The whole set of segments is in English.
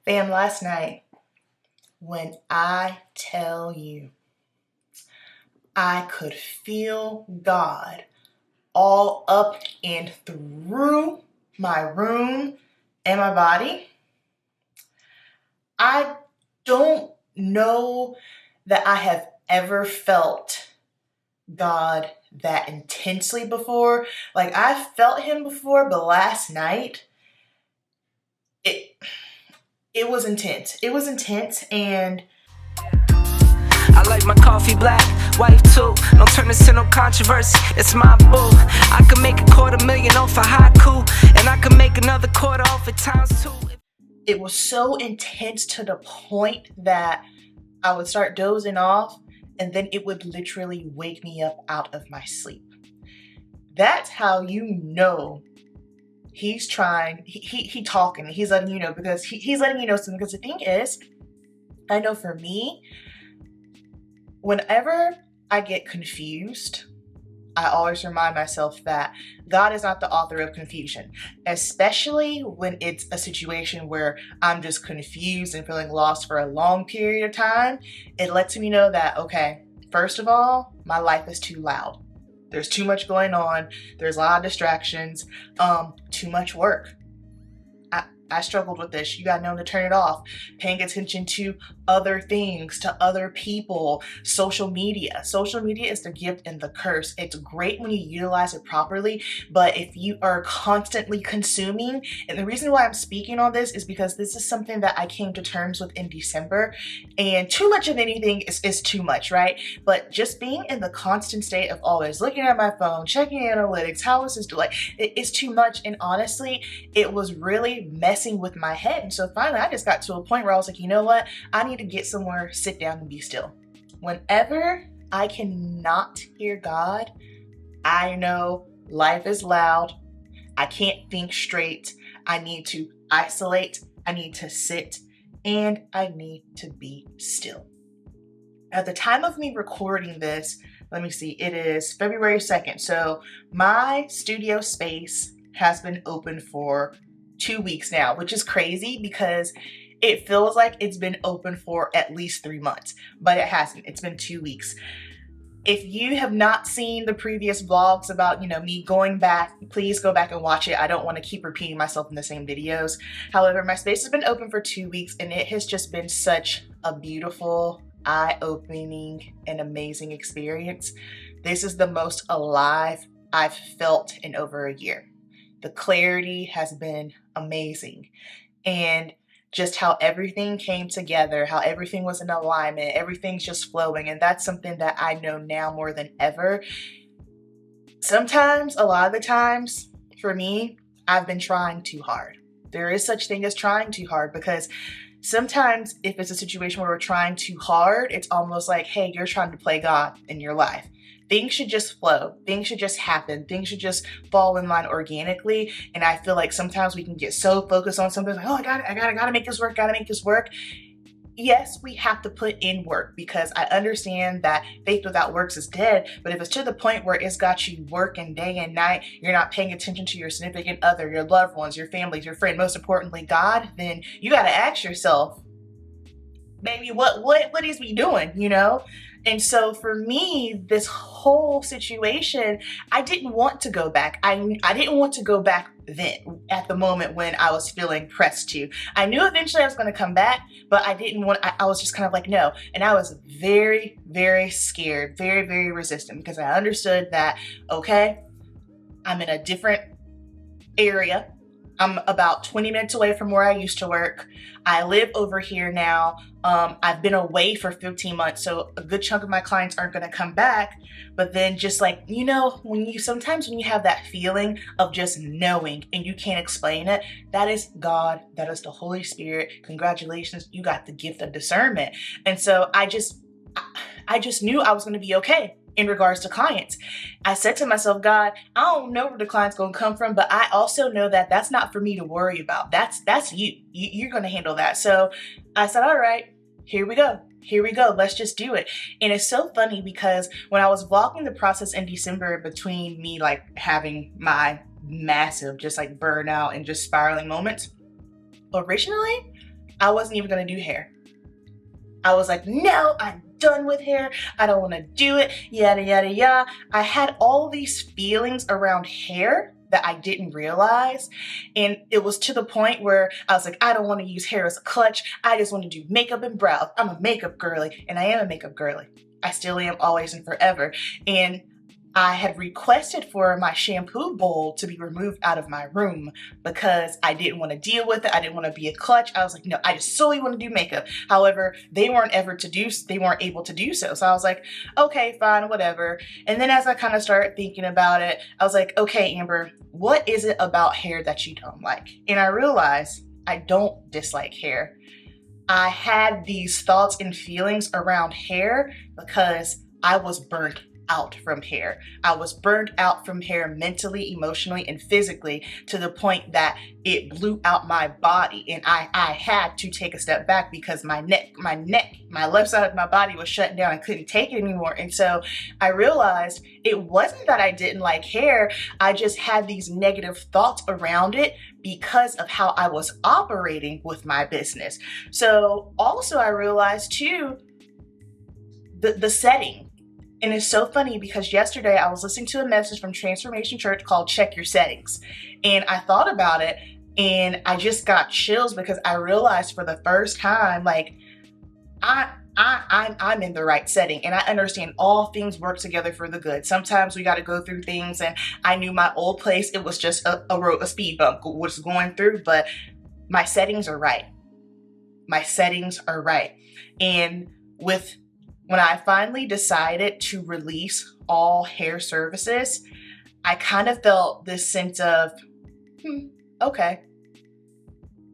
Fam, last night, when I tell you, I could feel God all up and through my room and my body. I don't know that I have ever felt God that intensely before. Like, I've felt him before, but last night, it was intense. It was intense, and I like my coffee black, white too. Don't turn this into no controversy, it's my boo. I can make $250,000 off a haiku, and I can make another quarter off at times too. it was so intense to the point that I would start dozing off, and then it would literally wake me up out of my sleep. That's how you know he's trying, he talking, he's letting you know, because he's letting you know something. Because the thing is, I know for me, whenever I get confused, I always remind myself that God is not the author of confusion, especially when it's a situation where I'm just confused and feeling lost for a long period of time. It lets me know that, okay, first of all, my life is too loud. There's too much going on. There's a lot of distractions, too much work. I struggled with this. You gotta know to turn it off. Paying attention to other things, to other people, social media. Social media is the gift and the curse. It's great when you utilize it properly, but if you are constantly consuming, and the reason why I'm speaking on this is because this is something that I came to terms with in December, and too much of anything is too much, right? But just being in the constant state of always looking at my phone, checking analytics, how is this delay? It's too much, and honestly, it was really messing with my head. And so finally I just got to a point where I was like, you know what? I need to get somewhere, sit down and be still. Whenever I cannot hear God, I know life is loud. I can't think straight. I need to isolate. I need to sit, and I need to be still. At the time of me recording this, let me see, it is February 2nd. So my studio space has been open for 2 weeks now, which is crazy because it feels like it's been open for at least 3 months, but it hasn't. It's been 2 weeks. If you have not seen the previous vlogs about, me going back, please go back and watch it. I don't want to keep repeating myself in the same videos. However, my space has been open for 2 weeks, and it has just been such a beautiful, eye-opening, and amazing experience. This is the most alive I've felt in over a year. The clarity has been amazing, and just how everything came together, how everything was in alignment, everything's just flowing, and that's something that I know now more than ever. Sometimes, a lot of the times, for me, I've been trying too hard. There is such thing as trying too hard, because sometimes if it's a situation where we're trying too hard, it's almost like, hey, you're trying to play God in your life. Things should just flow. Things should just happen. Things should just fall in line organically. And I feel like sometimes we can get so focused on something like, oh, I gotta make this work, Yes, we have to put in work, because I understand that faith without works is dead. But if it's to the point where it's got you working day and night, you're not paying attention to your significant other, your loved ones, your families, your friend, most importantly, God, then you gotta ask yourself, baby, what is we doing, And so for me, this whole situation, I didn't want to go back. I didn't want to go back then, at the moment when I was feeling pressed to. I knew eventually I was going to come back, but I was just kind of like, no. And I was very, very scared, very, very resistant, because I understood that, okay, I'm in a different area. I'm about 20 minutes away from where I used to work. I live over here now. I've been away for 15 months, so a good chunk of my clients aren't going to come back. But then just like, sometimes when you have that feeling of just knowing and you can't explain it, that is God, that is the Holy Spirit. Congratulations, you got the gift of discernment. And so I just knew I was going to be okay. In regards to clients, I said to myself, God, I don't know where the client's going to come from, but I also know that that's not for me to worry about. That's you. You're going to handle that. So I said, all right, here we go. Let's just do it. And it's so funny because when I was vlogging the process in December, between me like having my massive just like burnout and just spiraling moments, originally I wasn't even gonna do hair. I was like, no, I'm done with hair. I don't want to do it. Yada, yada, yada. I had all these feelings around hair that I didn't realize. And it was to the point where I was like, I don't want to use hair as a clutch. I just want to do makeup and brows. I'm a makeup girly, and I am a makeup girly. I still am, always and forever. And I had requested for my shampoo bowl to be removed out of my room because I didn't want to deal with it. I didn't want to be a clutch. I was like, no, I just solely want to do makeup. However, they weren't able to do so. So I was like, okay, fine, whatever. And then as I kind of started thinking about it, I was like, okay, Amber, what is it about hair that you don't like? And I realized I don't dislike hair. I had these thoughts and feelings around hair because I was burnt out from hair. I was burnt out from hair mentally, emotionally, and physically to the point that it blew out my body, and I had to take a step back because my left side of my body was shutting down. I couldn't take it anymore. And so I realized it wasn't that I didn't like hair. I just had these negative thoughts around it because of how I was operating with my business. So also I realized too, the setting. And it's so funny because yesterday I was listening to a message from Transformation Church called Check Your Settings. And I thought about it and I just got chills because I realized for the first time, like, I'm in the right setting and I understand all things work together for the good. Sometimes we got to go through things, and I knew my old place, it was just a speed bump was going through, but my settings are right. My settings are right. And when I finally decided to release all hair services, I kind of felt this sense of, okay.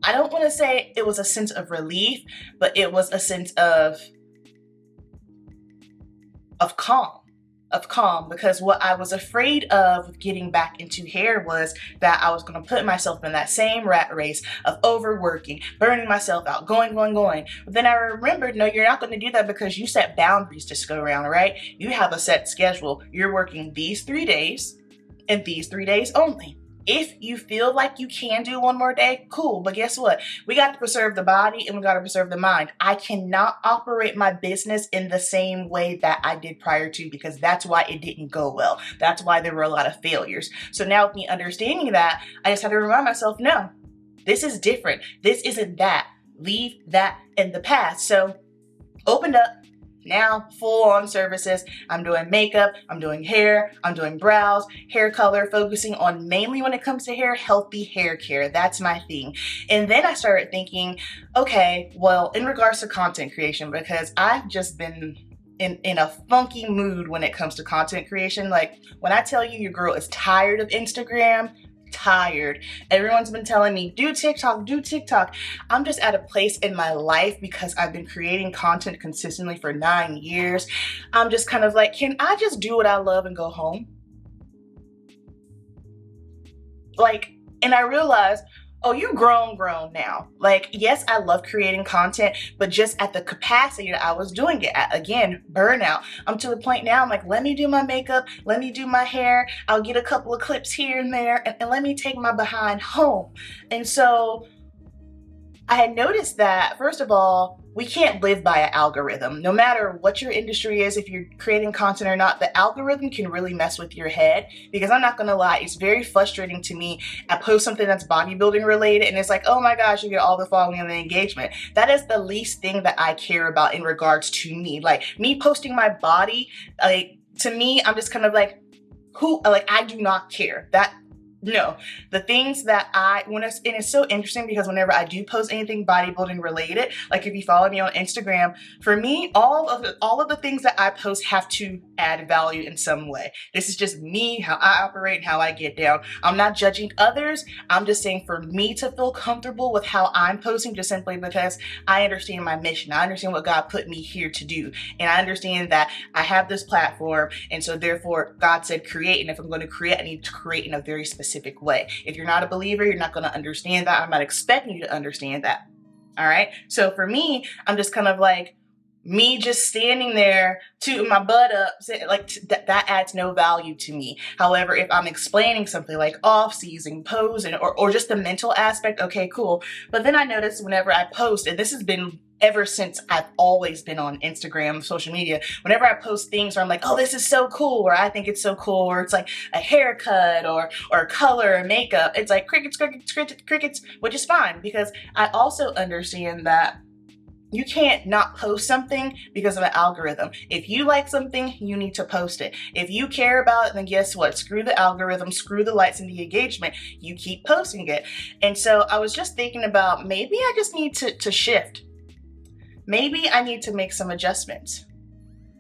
I don't want to say it was a sense of relief, but it was a sense of calm, because what I was afraid of getting back into hair was that I was going to put myself in that same rat race of overworking, burning myself out, going. But then I remembered, no, you're not going to do that because you set boundaries to go around, right? You have a set schedule. You're working these 3 days and these 3 days only. If you feel like you can do one more day, cool. But guess what? We got to preserve the body and we got to preserve the mind. I cannot operate my business in the same way that I did prior to, because that's why it didn't go well. That's why there were a lot of failures. So now with me understanding that, I just had to remind myself, no, this is different. This isn't that. Leave that in the past. So opened up. Now, full-on services. I'm doing makeup, I'm doing hair, I'm doing brows, hair color, focusing on mainly when it comes to hair, healthy hair care. That's my thing. And then I started thinking, okay, well, in regards to content creation, because I've just been in a funky mood when it comes to content creation. Like, when I tell you your girl is tired of Instagram, tired. Everyone's been telling me, do TikTok. I'm just at a place in my life because I've been creating content consistently for 9 years. I'm just kind of like, can I just do what I love and go home? Like, and I realized, oh, you grown now. Like, yes, I love creating content, but just at the capacity that I was doing it at. Again, burnout. I'm to the point now, I'm like, let me do my makeup, let me do my hair, I'll get a couple of clips here and there, and let me take my behind home. And so I had noticed that, first of all, we can't live by an algorithm. No matter what your industry is, if you're creating content or not, the algorithm can really mess with your head, because I'm not gonna lie, it's very frustrating to me. I post something that's bodybuilding related and it's like, oh my gosh, you get all the following and the engagement. That is the least thing that I care about in regards to me. Like, me posting my body, like, to me, I'm just kind of like, I do not care. No, the things that and it's so interesting because whenever I do post anything bodybuilding related, like if you follow me on Instagram, for me, all of the things that I post have to add value in some way. This is just me, how I operate, how I get down. I'm not judging others. I'm just saying for me to feel comfortable with how I'm posting, just simply because I understand my mission. I understand what God put me here to do. And I understand that I have this platform. And so therefore God said create. And if I'm going to create, I need to create in a very specific way. If you're not a believer, you're not going to understand that. I'm not expecting you to understand that. All right. So for me, I'm just kind of like, Me just standing there tooting my butt up, like that adds no value to me. However, if I'm explaining something like off season, posing, or just the mental aspect, okay, cool. But then I notice whenever I post, and this has been ever since I've always been on Instagram, social media, whenever I post things where I'm like, oh, this is so cool, or I think it's so cool, or it's like a haircut or color or makeup, it's like crickets, crickets, crickets, crickets, which is fine because I also understand that you can't not post something because of an algorithm. If you like something, you need to post it. If you care about it, then guess what? Screw the algorithm, screw the likes and the engagement. You keep posting it. And so I was just thinking about maybe I just need to shift. Maybe I need to make some adjustments.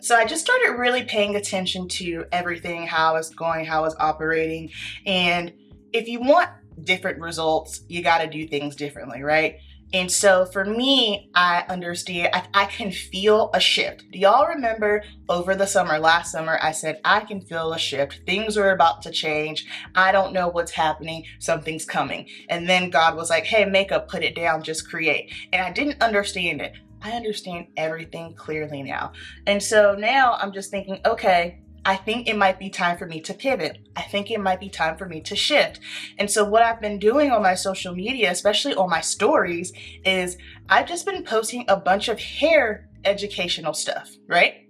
So I just started really paying attention to everything, how it's going, how it's operating. And if you want different results, you got to do things differently, right? And so for me, I understand, I can feel a shift. Do y'all remember over the summer, last summer, I said, I can feel a shift. Things are about to change. I don't know what's happening. Something's coming. And then God was like, hey, makeup, put it down, just create. And I didn't understand it. I understand everything clearly now. And so now I'm just thinking, okay, I think it might be time for me to pivot. I think it might be time for me to shift. And so what I've been doing on my social media, especially on my stories, is I've just been posting a bunch of hair educational stuff, right?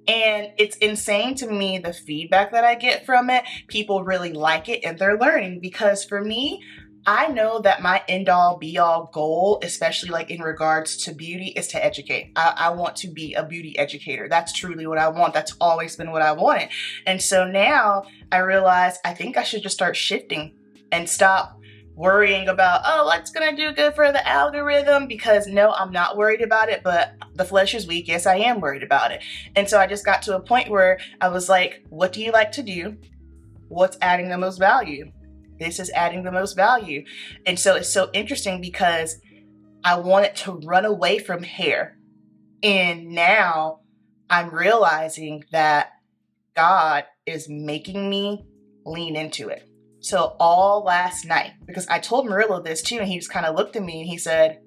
And it's insane to me the feedback that I get from it. People really like it and they're learning because for me, I know that my end all be all goal, especially like in regards to beauty, is to educate. I want to be a beauty educator. That's truly what I want. That's always been what I wanted. And so now I realize I think I should just start shifting and stop worrying about, oh, what's going to do good for the algorithm? Because no, I'm not worried about it, but the flesh is weak. Yes, I am worried about it. And so I just got to a point where I was like, what do you like to do? What's adding the most value? This is adding the most value. And so it's so interesting because I wanted to run away from hair. And now I'm realizing that God is making me lean into it. So all last night, because I told Murillo this too, and he just kind of looked at me and he said,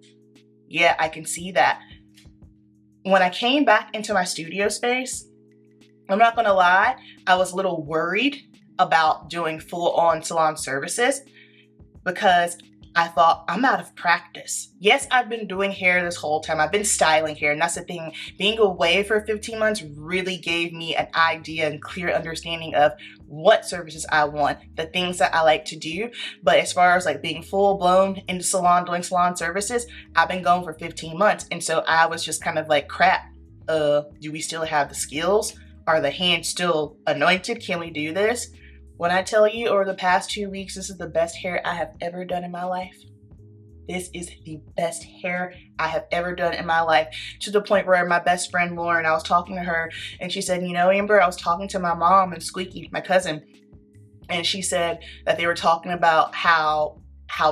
yeah, I can see that. When I came back into my studio space, I'm not going to lie, I was a little worried about doing full-on salon services because I thought I'm out of practice. Yes, I've been doing hair this whole time. I've been styling hair, and that's the thing. Being away for 15 months really gave me an idea and clear understanding of what services I want, the things that I like to do. But as far as like being full-blown in the salon, doing salon services, I've been going for 15 months. And so I was just kind of like, crap, do we still have the skills? Are the hands still anointed? Can we do this? When I tell you over the past 2 weeks, this is the best hair I have ever done in my life. This is the best hair I have ever done in my life. To the point where my best friend Lauren, I was talking to her and she said, you know, Amber, I was talking to my mom and Squeaky, my cousin, and she said that they were talking about how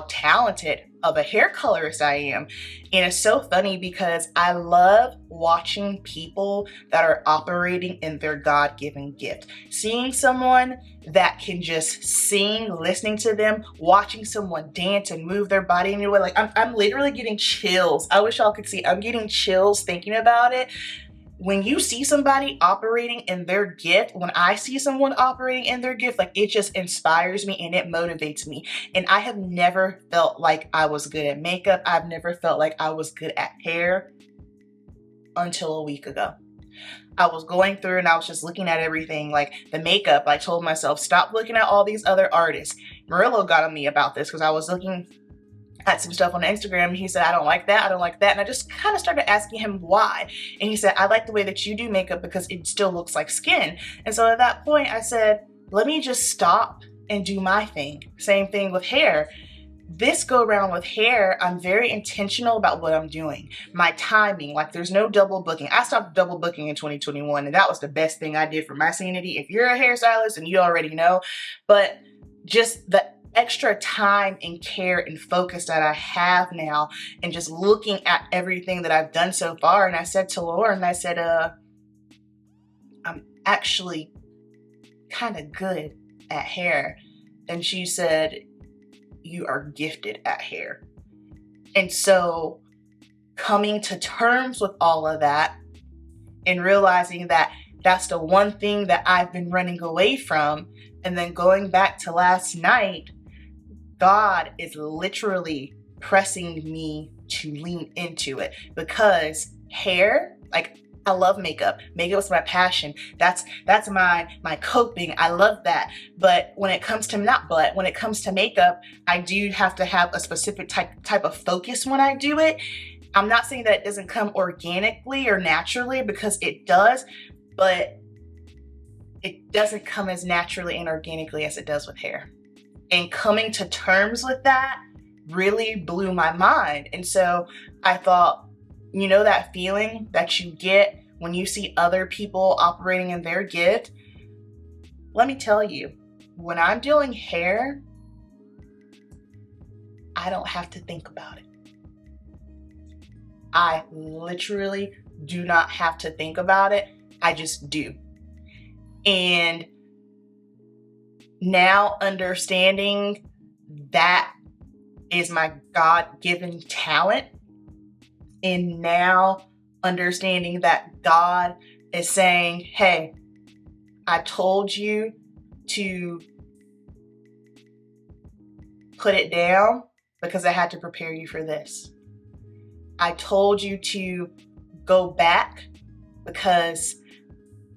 talented of a hair colorist I am. And it's so funny because I love watching people that are operating in their God-given gift. Seeing someone that can just sing, listening to them, watching someone dance and move their body in a way, like I'm literally getting chills. I wish y'all could see. I'm getting chills thinking about it. When you see somebody operating in their gift, when I see someone operating in their gift, like it just inspires me and it motivates me. And I have never felt like I was good at makeup. I've never felt like I was good at hair until a week ago. I was going through and I was just looking at everything, like the makeup. I told myself, stop looking at all these other artists. Murillo got on me about this because I was looking at some stuff on Instagram and he said, I don't like that, I don't like that. And I just kind of started asking him why. And he said, I like the way that you do makeup because it still looks like skin. And so at that point I said, let me just stop and do my thing. Same thing with hair. This go around with hair, I'm very intentional about what I'm doing. My timing, like there's no double booking. I stopped double booking in 2021 and that was the best thing I did for my sanity. If you're a hairstylist and you already know, but just the extra time and care and focus that I have now and just looking at everything that I've done so far. And I said to Lauren, I said, I'm actually kind of good at hair. And she said, you are gifted at hair. And so coming to terms with all of that and realizing that that's the one thing that I've been running away from. And then going back to last night, God is literally pressing me to lean into it, because hair, like, I love makeup. Makeup is my passion. That's my coping. I love that. But when it comes to when it comes to makeup, I do have to have a specific type of focus when I do it. I'm not saying that it doesn't come organically or naturally, because it does, but it doesn't come as naturally and organically as it does with hair. And coming to terms with that really blew my mind. And so I thought, you know, that feeling that you get when you see other people operating in their gift? Let me tell you, when I'm doing hair, I don't have to think about it. I literally do not have to think about it. I just do. And now understanding that is my God-given talent, and now understanding that God is saying, hey, I told you to put it down because I had to prepare you for this. I told you to go back because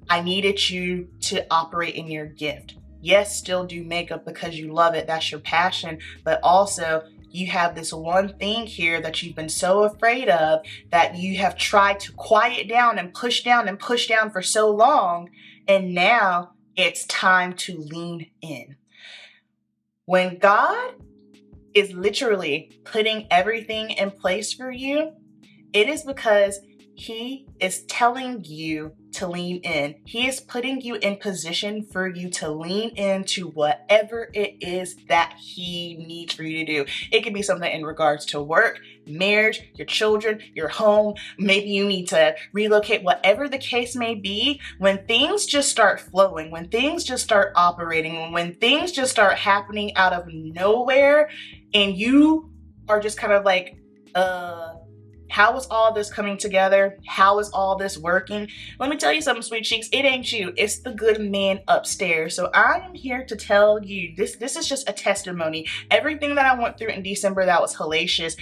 I needed you to operate in your gift. Yes, still do makeup because you love it. That's your passion. But also, you have this one thing here that you've been so afraid of, that you have tried to quiet down and push down for so long. And now it's time to lean in. When God is literally putting everything in place for you, it is because He is telling you to lean in. He is putting you in position for you to lean into whatever it is that He needs for you to do. It could be something in regards to work, marriage, your children, your home. Maybe you need to relocate, whatever the case may be. When things just start flowing, when things just start operating, when things just start happening out of nowhere, and you are just kind of like, how is all this coming together? How is all this working? Let me tell you something, sweet cheeks. It ain't you. It's the good man upstairs. So I am here to tell you, this is just a testimony. Everything that I went through in December that was hellacious,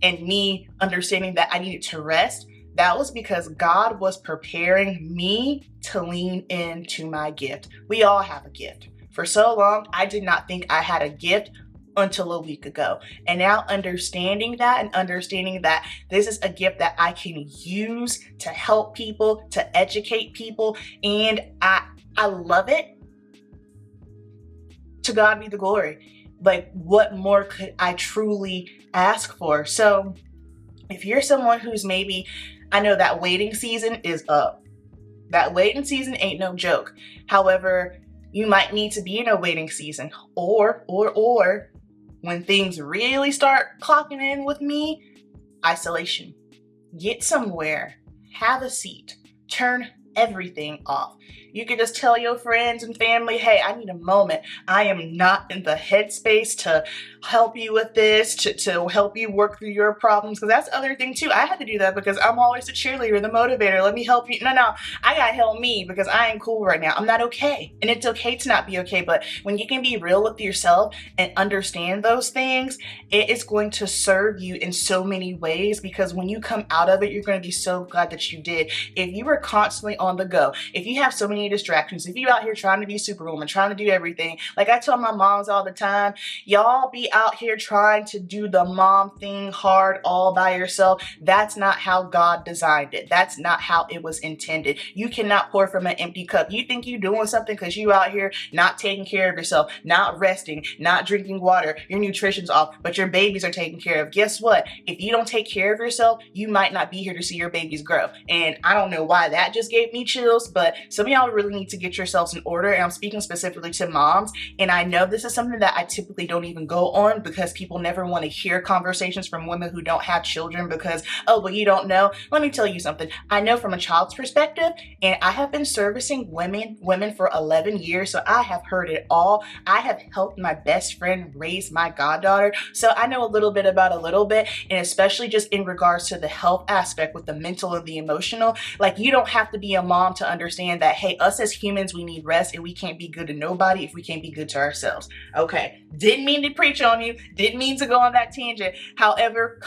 and me understanding that I needed to rest, that was because God was preparing me to lean into my gift. We all have a gift. For so long, I did not think I had a gift until a week ago. And now understanding that, and understanding that this is a gift that I can use to help people, to educate people, and I love it. To God be the glory. Like, what more could I truly ask for? So if you're someone who's maybe, I know that waiting season is up. That waiting season ain't no joke. However, you might need to be in a waiting season, or when things really start clocking in with me, isolation. Get somewhere, have a seat, turn everything off. You can just tell your friends and family, hey, I need a moment. I am not in the headspace to help you with this, to help you work through your problems. Because that's the other thing too. I had to do that because I'm always the cheerleader, the motivator. Let me help you. No, I gotta help me because I ain't cool right now. I'm not okay. And it's okay to not be okay. But when you can be real with yourself and understand those things, it is going to serve you in so many ways, because when you come out of it, you're going to be so glad that you did. If you were constantly on the go, if you have so many distractions, if you out here trying to be superwoman, trying to do everything, like I tell my moms all the time, y'all be out here trying to do the mom thing hard all by yourself. That's not how God designed it. That's not how it was intended. You cannot pour from an empty cup. You think you doing something because you out here not taking care of yourself, not resting, not drinking water, your nutrition's off, but your babies are taken care of. Guess what? If you don't take care of yourself, you might not be here to see your babies grow. And I don't know why that just gave me chills, but some of y'all really need to get yourselves in order. And I'm speaking specifically to moms. And I know this is something that I typically don't even go on because people never want to hear conversations from women who don't have children because, oh, well, you don't know. Let me tell you something. I know from a child's perspective, and I have been servicing women for 11 years, so I have heard it all. I have helped my best friend raise my goddaughter, so I know a little bit about a little bit, and especially just in regards to the health aspect with the mental and the emotional. Like, you don't have to be a mom to understand that, hey, us as humans, we need rest, and we can't be good to nobody if we can't be good to ourselves. Okay, didn't mean to preach on you, didn't mean to go on that tangent. However,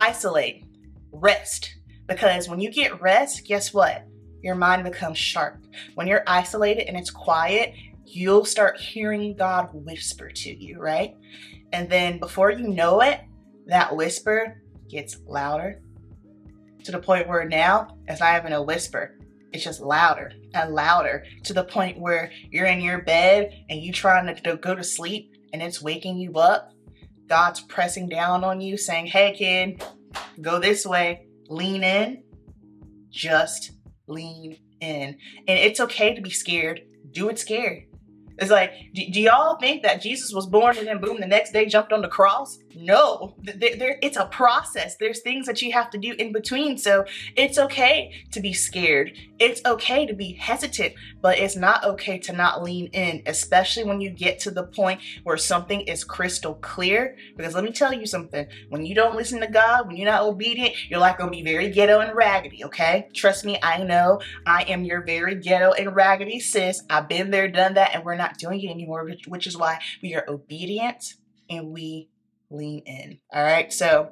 isolate, rest. Because when you get rest, guess what? Your mind becomes sharp. When you're isolated and it's quiet, you'll start hearing God whisper to you, right? And then before you know it, that whisper gets louder to the point where now it's not even a whisper. It's just louder and louder to the point where you're in your bed and you trying to go to sleep and it's waking you up. God's pressing down on you saying, hey kid, go this way. Lean in, just lean in. And it's okay to be scared. Do it scared. It's like, do y'all think that Jesus was born and then boom, the next day jumped on the cross? No, it's a process. There's things that you have to do in between. So it's okay to be scared. It's okay to be hesitant, but it's not okay to not lean in, especially when you get to the point where something is crystal clear. Because let me tell you something, when you don't listen to God, when you're not obedient, you're like gonna be very ghetto and raggedy, okay? Trust me, I know I am your very ghetto and raggedy sis. I've been there, done that, and we're not doing it anymore, which is why we are obedient and we lean in. All right. So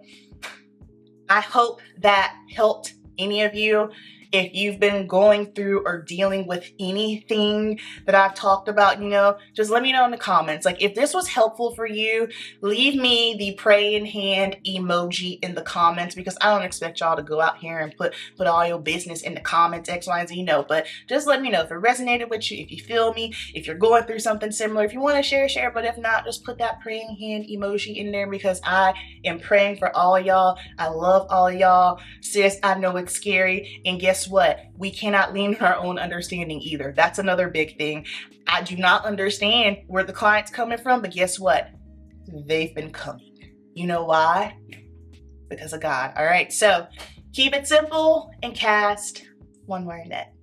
I hope that helped any of you. If you've been going through or dealing with anything that I've talked about, just let me know in the comments. Like, if this was helpful for you, leave me the praying hand emoji in the comments, because I don't expect y'all to go out here and put all your business in the comments, X, Y, and Z, but just let me know if it resonated with you, if you feel me, if you're going through something similar. If you want to share, but if not, just put that praying hand emoji in there, because I am praying for all of y'all. I love all of y'all. Sis, I know it's scary, and guess what? We cannot lean on our own understanding either. That's another big thing. I do not understand where the client's coming from, but guess what? They've been coming. You know why? Because of God. All right. So keep it simple and cast one wire net.